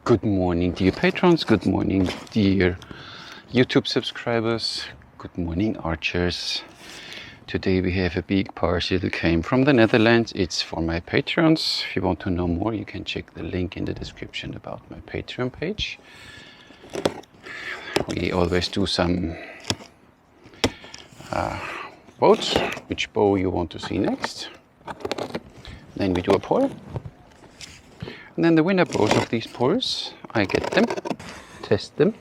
Good morning, dear patrons. Good morning, dear YouTube subscribers. Good morning, archers. Today we have a big parcel that came from the Netherlands. It's for my patrons. If you want to know more, you can check the link in the description about my Patreon page. We always do some votes, which bow you want to see next. Then we do a poll. And then the winner bows of these polls, I get them, test them,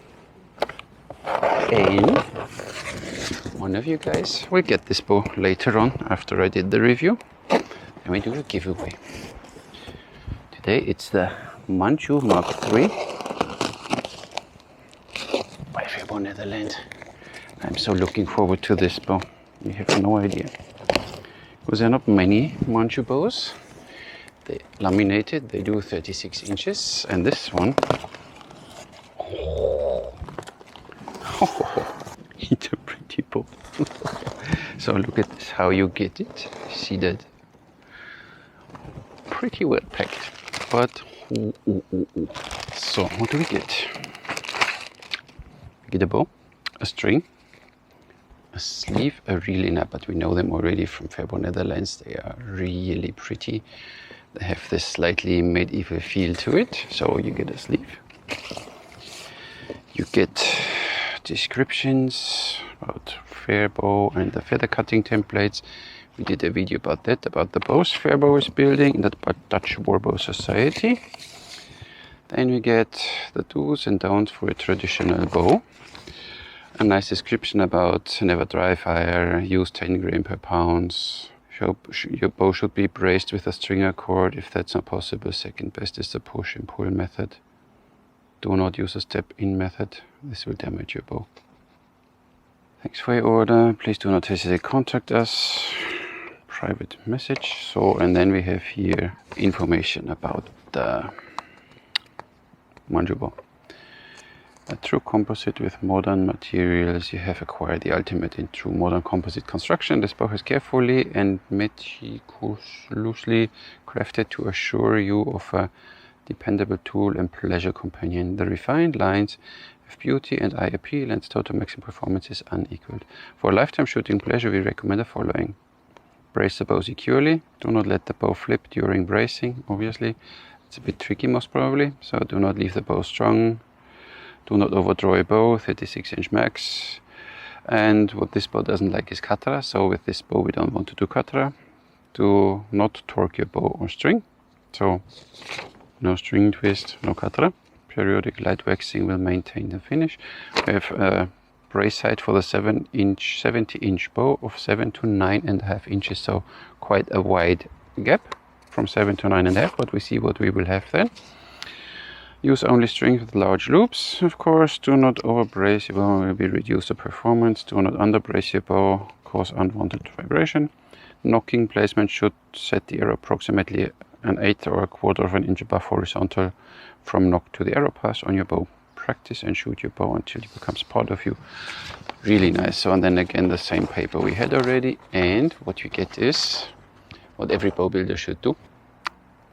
and one of you guys will get this bow later on after I did the review. And we do a giveaway. Today it's the Manchu MkIII by Fairbow, Netherlands. I'm so looking forward to this bow. You have no idea. Because there are not many Manchu bows. They laminated, they do 36 inches, and this one, it's a pretty bow. So look at this, how you get it. See that? Pretty well packed. But, so what do we get? We get a bow, a string, a sleeve, a really nice, but we know them already from Fairbow, Netherlands. They are really pretty. They have this slightly medieval feel to it, so you get a sleeve. You get descriptions about Fairbow and the feather cutting templates. We did a video about that, about the bows Fairbow is building in the Dutch Warbow Society. Then we get the do's and don'ts for a traditional bow. A nice description about never dry fire, use 10 grain per pound. Your bow should be braced with a stringer cord. If that's not possible, second best is the push and pull method. Do not use a step-in method. This will damage your bow. Thanks for your order. Please do not hesitate to contact us. Private message. So, and then we have here information about the Manchu bow. A true composite with modern materials. You have acquired the ultimate in true modern composite construction. This bow is carefully and meticulously crafted to assure you of a dependable tool and pleasure companion. The refined lines have beauty and eye appeal, and total maximum performance is unequaled. For lifetime shooting pleasure, we recommend the following. Brace the bow securely. Do not let the bow flip during bracing, obviously. It's a bit tricky most probably, so do not leave the bow strung. Do not overdraw your bow, 36 inch max. And what this bow doesn't like is katra, so with this bow we don't want to do katra. Do not torque your bow or string, so no string twist, no katra. Periodic light waxing will maintain the finish. We have a brace height for the 70 inch bow of 7 to 9.5 inches, so quite a wide gap from 7 to 9.5, but we see what we will have then. Use only strings with large loops, of course. Do not overbrace your bow, will reduce the performance. Do not underbrace your bow, cause unwanted vibration. Nocking placement should set the arrow approximately 1/8 or 1/4 of an inch above horizontal from nock to the arrow pass on your bow. Practice and shoot your bow until it becomes part of you. Really nice. So, and then again the same paper we had already, and what you get is what every bow builder should do.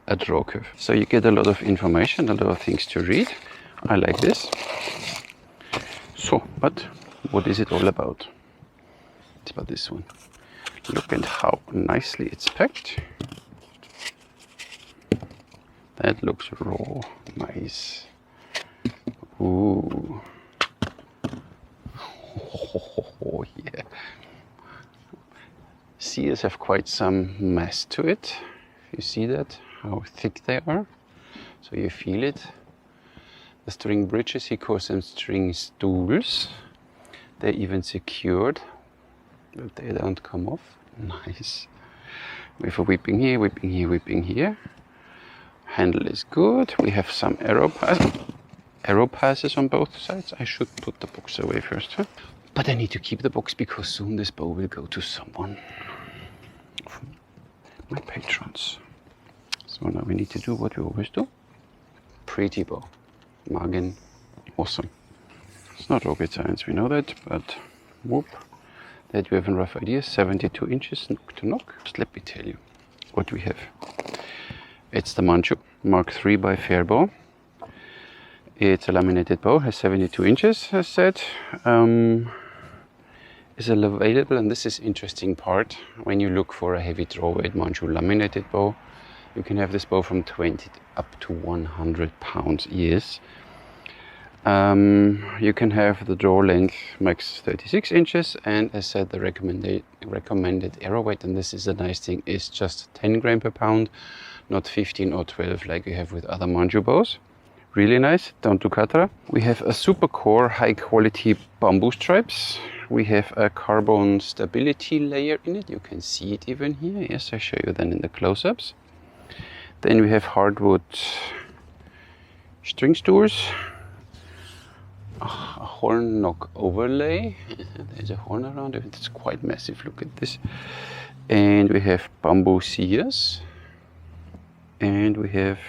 A draw curve. So you get a lot of information, a lot of things to read. I like this. So, but what is it all about? It's about this one. Look at how nicely it's packed. That looks raw, nice. Ooh. Oh, yeah. Seals have quite some mass to it. You see that? How thick they are, so you feel it. The string bridges, he calls them string stools. They're even secured, but they don't come off. Nice. We have a whipping here, whipping here, whipping here. Handle is good. We have some arrow passes on both sides. I should put the box away first, huh? But I need to keep the box because soon this bow will go to someone of my patrons. So now we need to do what we always do. Pretty bow. Magen. Awesome. It's not rocket science, we know that, but whoop. That you have a rough idea. 72 inches, nock to nock. Just let me tell you what we have. It's the Manchu MkIII by Fairbow. It's a laminated bow, has 72 inches, as said. Is available, and this is interesting part, when you look for a heavy draw weight Manchu laminated bow, you can have this bow from 20 up to 100 pounds, yes. You can have the draw length max 36 inches, and as said, the recommended arrow weight, and this is a nice thing, is just 10 gram per pound, not 15 or 12 like you have with other Manchu bows. Really nice, down to Katra. We have a super core high quality bamboo stripes. We have a carbon stability layer in it. You can see it even here. Yes, I show you then in the close-ups. Then we have hardwood string stores. A horn knock overlay. There's a horn around it. It's quite massive. Look at this. And we have bamboo sears. And we have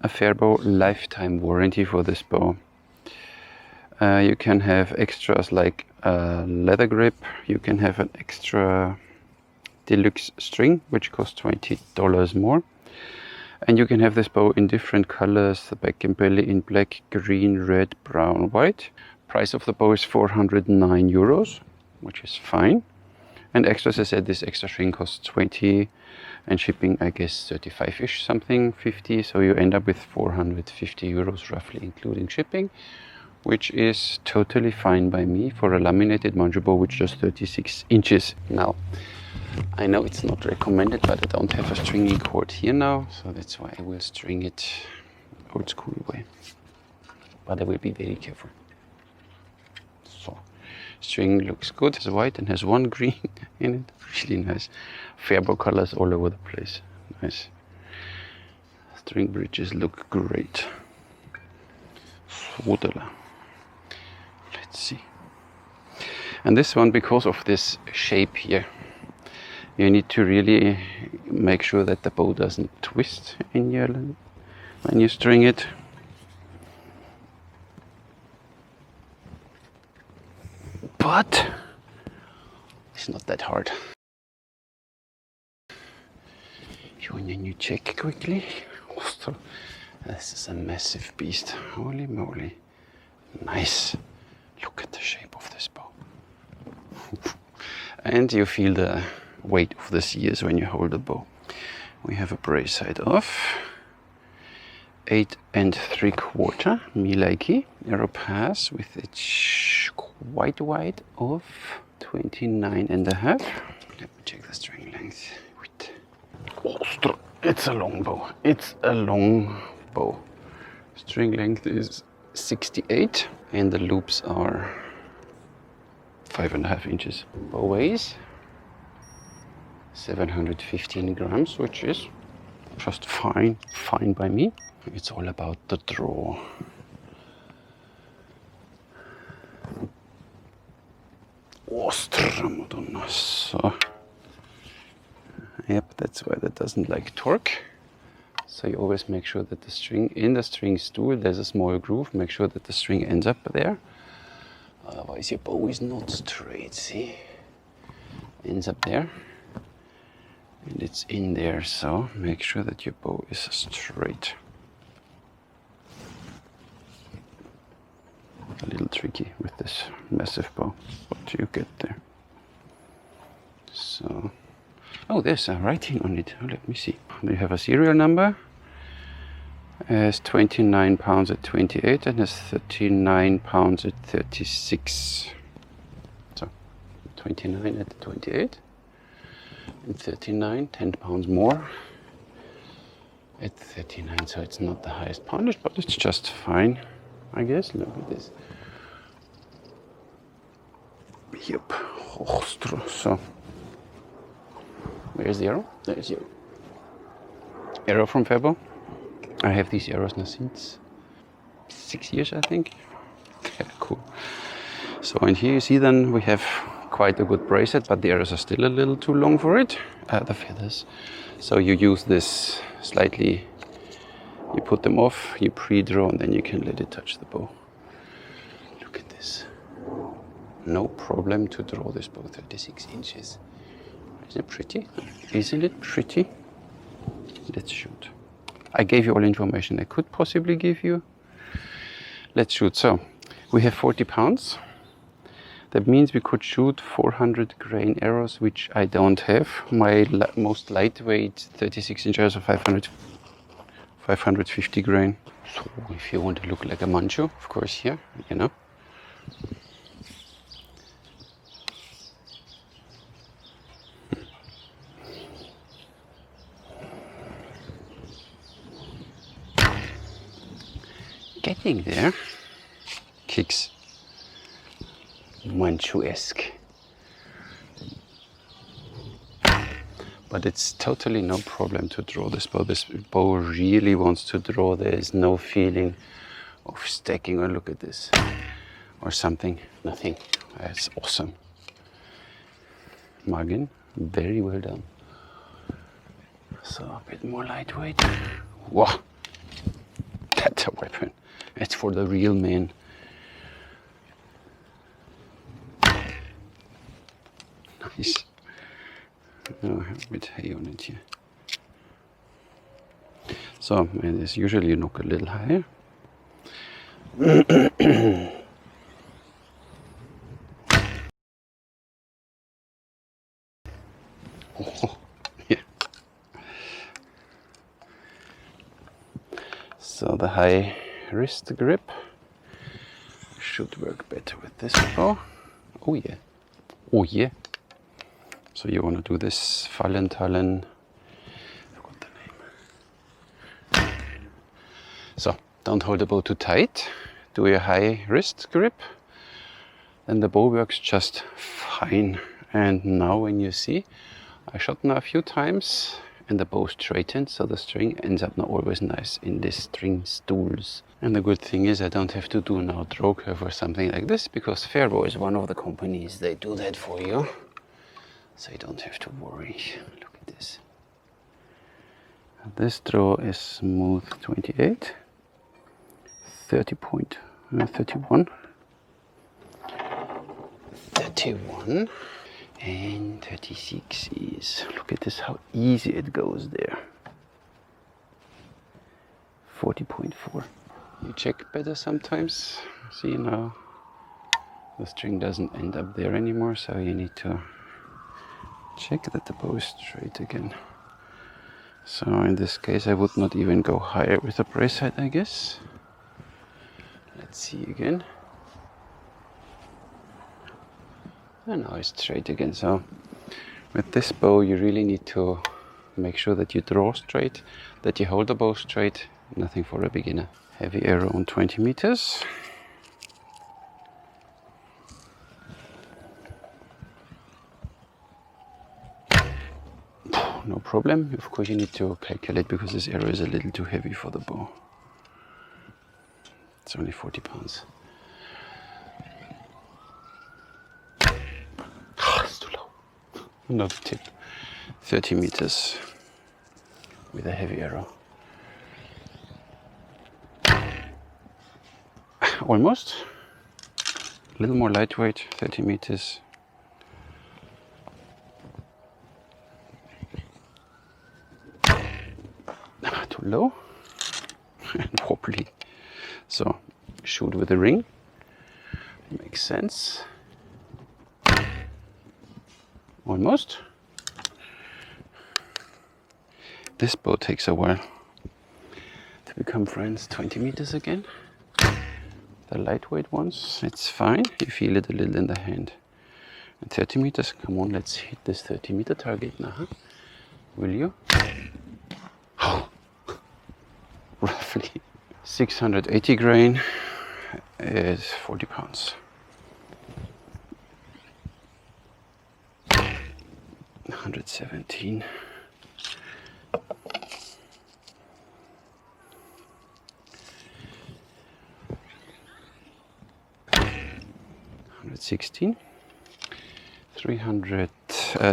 a Fairbow lifetime warranty for this bow. You can have extras like a leather grip. You can have an extra deluxe string, which costs $20 more. And you can have this bow in different colors, the back and belly in black, green, red, brown, white. Price of the bow is 409 euros, which is fine. And extras, I said, this extra string costs 20, and shipping, I guess, 35-ish, something, 50. So you end up with 450 euros roughly, including shipping, which is totally fine by me for a laminated Manchu bow with just 36 inches. Now, I know it's not recommended, but I don't have a stringing cord here now, so that's why I will string it old school way. But I will be very careful. So, string looks good. It's white and has one green in it. Really nice. Fairbow colors all over the place. Nice. String bridges look great. Swodala. Let's see. And this one, because of this shape here, you need to really make sure that the bow doesn't twist in your when you string it. But it's not that hard. And then you check quickly. This is a massive beast. Holy moly. Nice. Look at the shape of this bow. And you feel the weight of the sears when you hold the bow. We have a brace side off. 8 3/4 MkIII arrow pass with its quite wide of 29.5. Let me check the string length. It's a long bow. It's a long bow. String length is 68 and the loops are 5.5 inches. Bow weighs 715 grams, which is just fine by me. It's all about the draw. Ostra Madonna. So, yep, that's why that doesn't like torque. So you always make sure that the string, in the string stool, there's a small groove. Make sure that the string ends up there. Otherwise your bow is not straight, see? Ends up there. And it's in there, so make sure that your bow is straight. A little tricky with this massive bow. What do you get there? So, oh, there's a writing on it. Oh, let me see. You have a serial number. It has 29 pounds at 28 and has 39 pounds at 36. So, 29 at 28 and 39, 10 pounds more at 39. So it's not the highest poundage, but it's just fine, I guess. Look at this. Yep. So, where's the arrow? There's your arrow from Fairbow. I have these arrows now since 6 years, I think. Yeah, cool. So, and here you see then we have quite a good bracelet, but the arrows are still a little too long for it, the feathers. So you use this slightly, you put them off, you pre-draw, and then you can let it touch the bow. Look at this. No problem to draw this bow, 36 inches. Isn't it pretty? Isn't it pretty? Let's shoot. I gave you all information I could possibly give you. let's shoot. So we have 40 pounds. That means we could shoot 400 grain arrows, which I don't have. My most lightweight 36-inch arrows are 550 grain. So if you want to look like a Manchu, of course, here, you know. Getting there. Kicks. Manchu-esque. But it's totally no problem to draw this bow. This bow really wants to draw. There is no feeling of stacking, or look at this, or something. Nothing. It's awesome. Magen, very well done. So a bit more lightweight. Wow, that's a weapon. It's for the real man. Nice. Oh, I have a bit hay on it here. So, and as usually you look a little higher. Oh, yeah. So the high wrist grip should work better with this bow. Oh yeah. Oh yeah. So you want to do this Fallentallen. I forgot the name. So don't hold the bow too tight. Do a high wrist grip. Then the bow works just fine. And now when you see, I shot now a few times and the bow straightened, so the string ends up now always nice in these string stools. And the good thing is I don't have to do now draw curve or something like this, because Fairbow is one of the companies, they do that for you. So you don't have to worry. Look at this. This draw is smooth 28, 31, 31, and 36 is, look at this, how easy it goes there. 40.4. You check better sometimes. See now, the string doesn't end up there anymore, so you need to check that the bow is straight again. So in this case I would not even go higher with the brace height, I guess. Let's see again. And now it's straight again. So with this bow you really need to make sure that you draw straight, that you hold the bow straight. Nothing for a beginner. Heavy arrow on 20 meters. No problem. Of course you need to calculate, because this arrow is a little too heavy for the bow. It's only 40 pounds. It's too low. Another tip. 30 meters with a heavy arrow. Almost. A little more lightweight, 30 meters. Too low and wobbly. So shoot with a ring. It makes sense. Almost. This bow takes a while to become friends. 20 meters again. The lightweight ones, it's fine. You feel it a little in the hand. And 30 meters, come on, let's hit this 30-meter target now, huh? Will you? Oh. Roughly 680 grain is 40 pounds. 117. 116.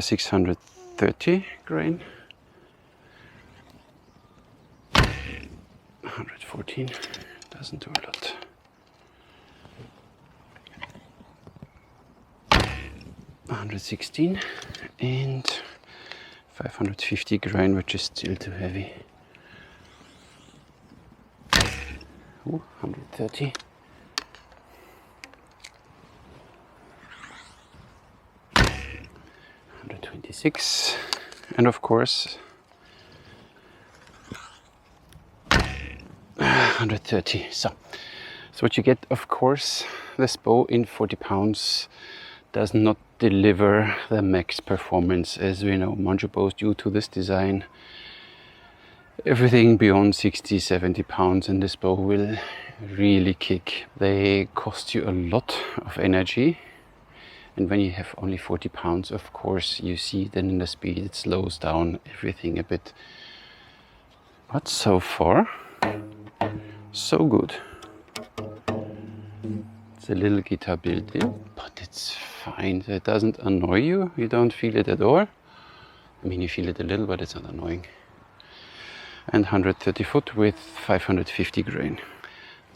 630 grain. 114, doesn't do a lot. 116 and 550 grain, which is still too heavy. Ooh, 130. 96, and of course 130. So what you get, of course, this bow in 40 pounds does not deliver the max performance. As we know, Manchu bows, due to this design, everything beyond 60, 70 pounds and this bow will really kick. They cost you a lot of energy, and when you have only 40 pounds, of course, you see then in the speed it slows down everything a bit. But so far, so good. It's a little guitar built in, but it's fine. It doesn't annoy you. You don't feel it at all. I mean, you feel it a little, but it's not annoying. And 130 foot with 550 grain.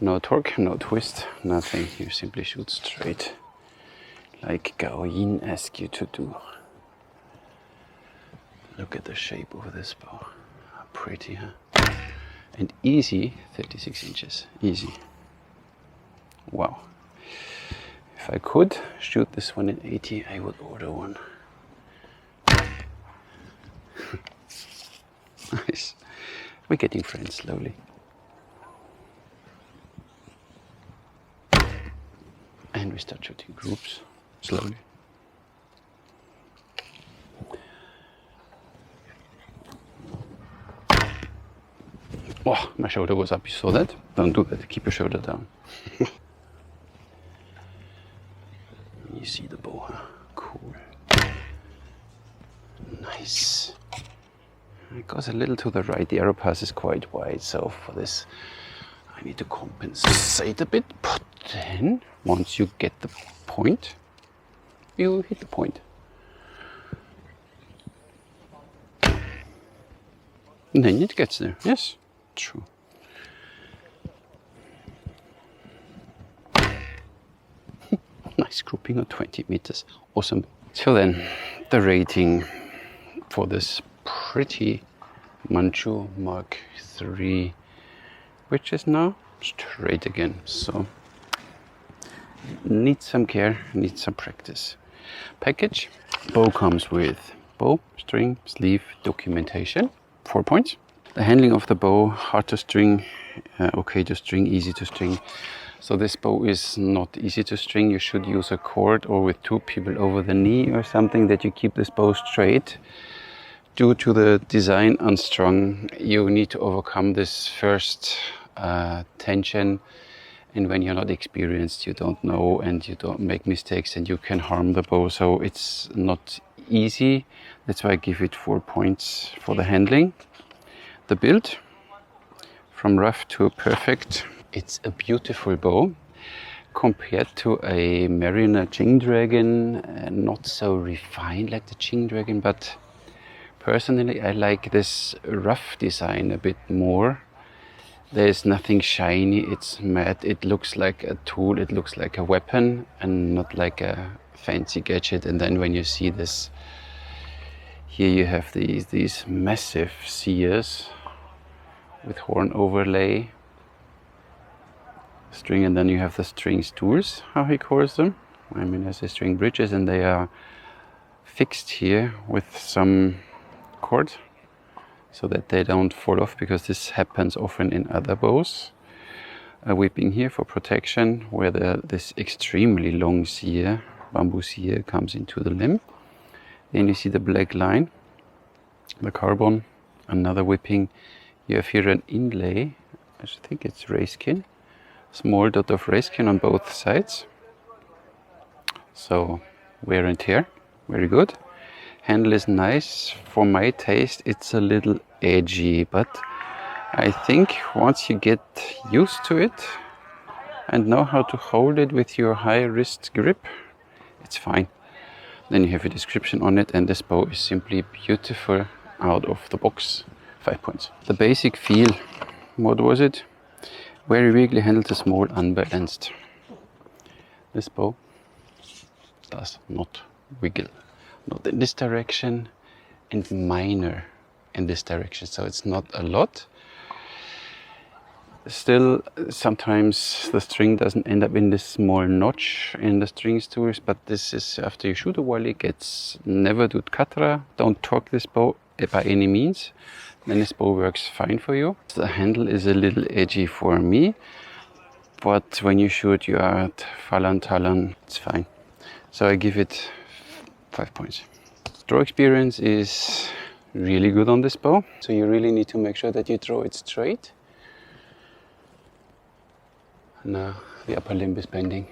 No torque, no twist, nothing. You simply shoot straight, like Gao Yin asks you to do. Look at the shape of this bow. How pretty, huh? And easy, 36 inches, easy. Wow. If I could shoot this one in 80, I would order one. Nice. We're getting friends slowly. And we start shooting groups slowly. Oh, my shoulder was up, you saw that? Don't do that, keep your shoulder down. You see the bow, huh? Cool. Nice. It goes a little to the right, the arrow pass is quite wide, so for this I need to compensate a bit, but then once you get the point, you hit the point. And then it gets there, yes, true. Nice grouping of 20 meters, awesome. So then, the rating for this pretty Manchu MkIII, which is now straight again, so needs some care, needs some practice. Package, bow comes with bow, string, sleeve, documentation, 4 points. The handling of the bow, hard to string, okay to string, easy to string. So this bow is not easy to string. You should use a cord or with 2 people over the knee or something that you keep this bow straight. Due to the design unstrung, you need to overcome this first tension, and when you're not experienced, you don't know and you don't make mistakes and you can harm the bow. So it's not easy. That's why I give it 4 points for the handling. The build, from rough to perfect. It's a beautiful bow compared to a Mariner Jing Dragon, not so refined like the Jing Dragon, but personally I like this rough design a bit more. There's nothing shiny, it's matte, it looks like a tool, it looks like a weapon and not like a fancy gadget. And then when you see this, here you have these massive sears with horn overlay. String, and then you have the string stools, how he calls them. I mean, as a string bridges, and they are fixed here with some cord so that they don't fall off, because this happens often in other bows. A whipping here for protection, where this extremely long sear, bamboo sear, comes into the limb. Then you see the black line, the carbon, another whipping. You have here an inlay, I think it's rayskin. Small dot of rayskin on both sides. So wear and tear, very good. Handle is nice. For my taste, it's a little edgy, but I think once you get used to it and know how to hold it with your high wrist grip, it's fine. Then you have a description on it, and this bow is simply beautiful out of the box. 5 points. The basic feel, what was it? Very weakly handled, a small, unbalanced. This bow does not wiggle. Not in this direction, and minor in this direction. So it's not a lot. Still, sometimes the string doesn't end up in this small notch in the string tools, but this is after you shoot a while, it gets never do katra. Don't torque this bow by any means. Then this bow works fine for you. The handle is a little edgy for me, but when you shoot you are at Falan Talan, it's fine. So I give it 5 points. Draw experience is really good on this bow. So you really need to make sure that you draw it straight. Now the upper limb is bending.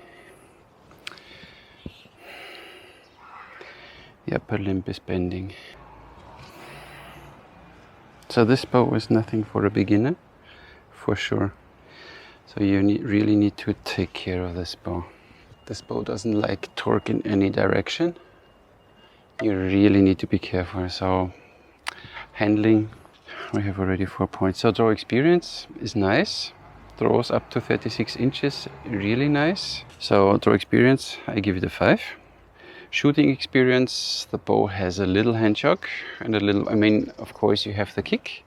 The upper limb is bending. So this bow is nothing for a beginner, for sure. So you really need to take care of this bow. This bow doesn't like torque in any direction. You really need to be careful. So handling, we have already 4 points. So draw experience is nice. Draws up to 36 inches, really nice. So draw experience, I give it a 5. Shooting experience, the bow has a little hand shock and a little, I mean, of course you have the kick,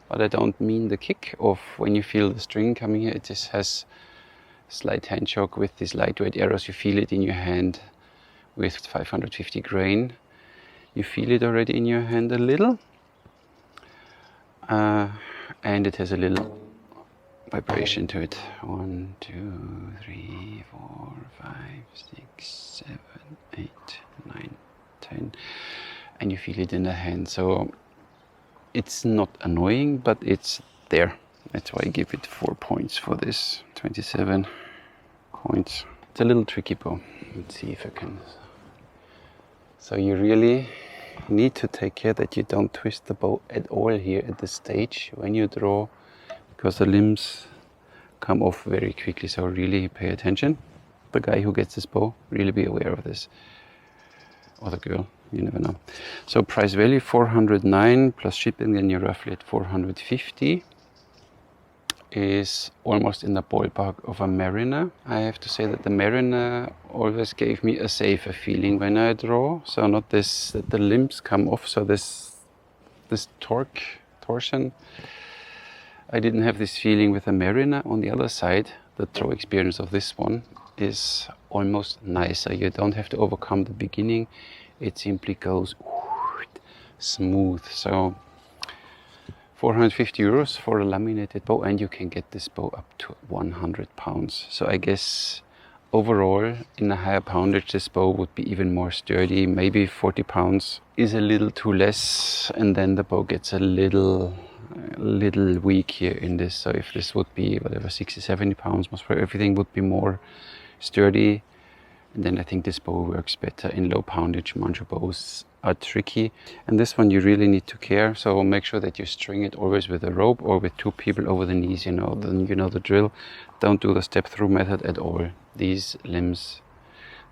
but I don't mean the kick of when you feel the string coming here. It just has slight hand shock with these lightweight arrows. You feel it in your hand with 550 grain. You feel it already in your hand a little. And it has a little vibration to it. 1, 2, 3, 4, 5, 6, 7, 8, 9, 10. And you feel it in the hand. So it's not annoying, but it's there. That's why I give it 4 points for this. 27 points. It's a little tricky bow. Let's see if I can. So you really need to take care that you don't twist the bow at all here at this stage when you draw, because the limbs come off very quickly. So really pay attention. The guy who gets this bow, really be aware of this. Or the girl, you never know. So price value 409 plus shipping, then you're roughly at 450. Is almost in the ballpark of a Mariner. I have to say that the Mariner always gave me a safer feeling when I draw. So not this, that the limbs come off, so this torsion. I didn't have this feeling with the Mariner. On the other side, the draw experience of this one is almost nicer. You don't have to overcome the beginning. It simply goes smooth. So 450 euros for a laminated bow, and you can get this bow up to 100 pounds. So I guess overall, in a higher poundage, this bow would be even more sturdy. Maybe 40 pounds is a little too less, and then the bow gets a little weak here in this. So if this would be whatever 60, 70 pounds, most probably everything would be more sturdy. And then I think this bow works better in low poundage. Manchu bows are tricky, and this one you really need to care. So make sure that you string it always with a rope or with 2 people over the knees. You know the drill. Don't do the step through method at all. These limbs,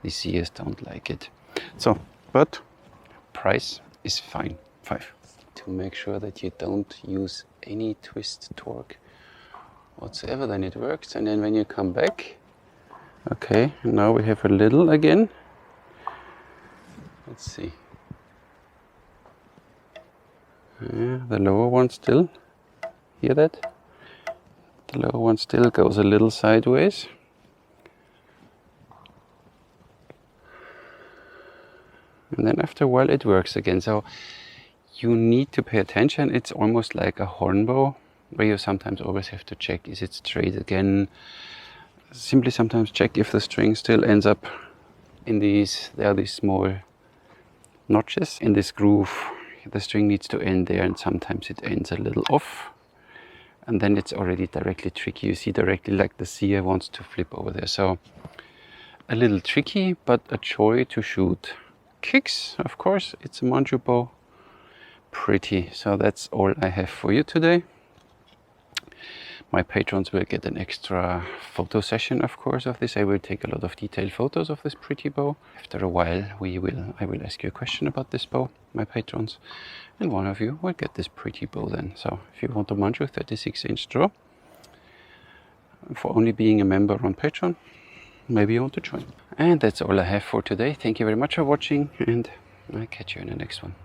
these seers don't like it. So, but price is fine, 5. To make sure that you don't use any twist torque whatsoever, then it works. And then when you come back, okay, now we have a little again. Let's see. Yeah, the lower one still, hear that? The lower one still goes a little sideways. And then after a while it works again. So you need to pay attention. It's almost like a horn bow, where you sometimes always have to check, is it straight again? Simply sometimes check if the string still ends up in these, there are these small notches in this groove. The string needs to end there, and sometimes it ends a little off, and then it's already directly tricky. You see directly like the seer wants to flip over there. So a little tricky, but a joy to shoot. Kicks, of course, it's a Manchu bow. Pretty. So that's all I have for you today. My patrons will get an extra photo session, of course, of this. I will take a lot of detailed photos of this pretty bow. After a while, I will ask you a question about this bow, my patrons, and one of you will get this pretty bow then. So if you want a Manchu 36-inch draw, for only being a member on Patreon, maybe you want to join. And that's all I have for today. Thank you very much for watching, and I'll catch you in the next one.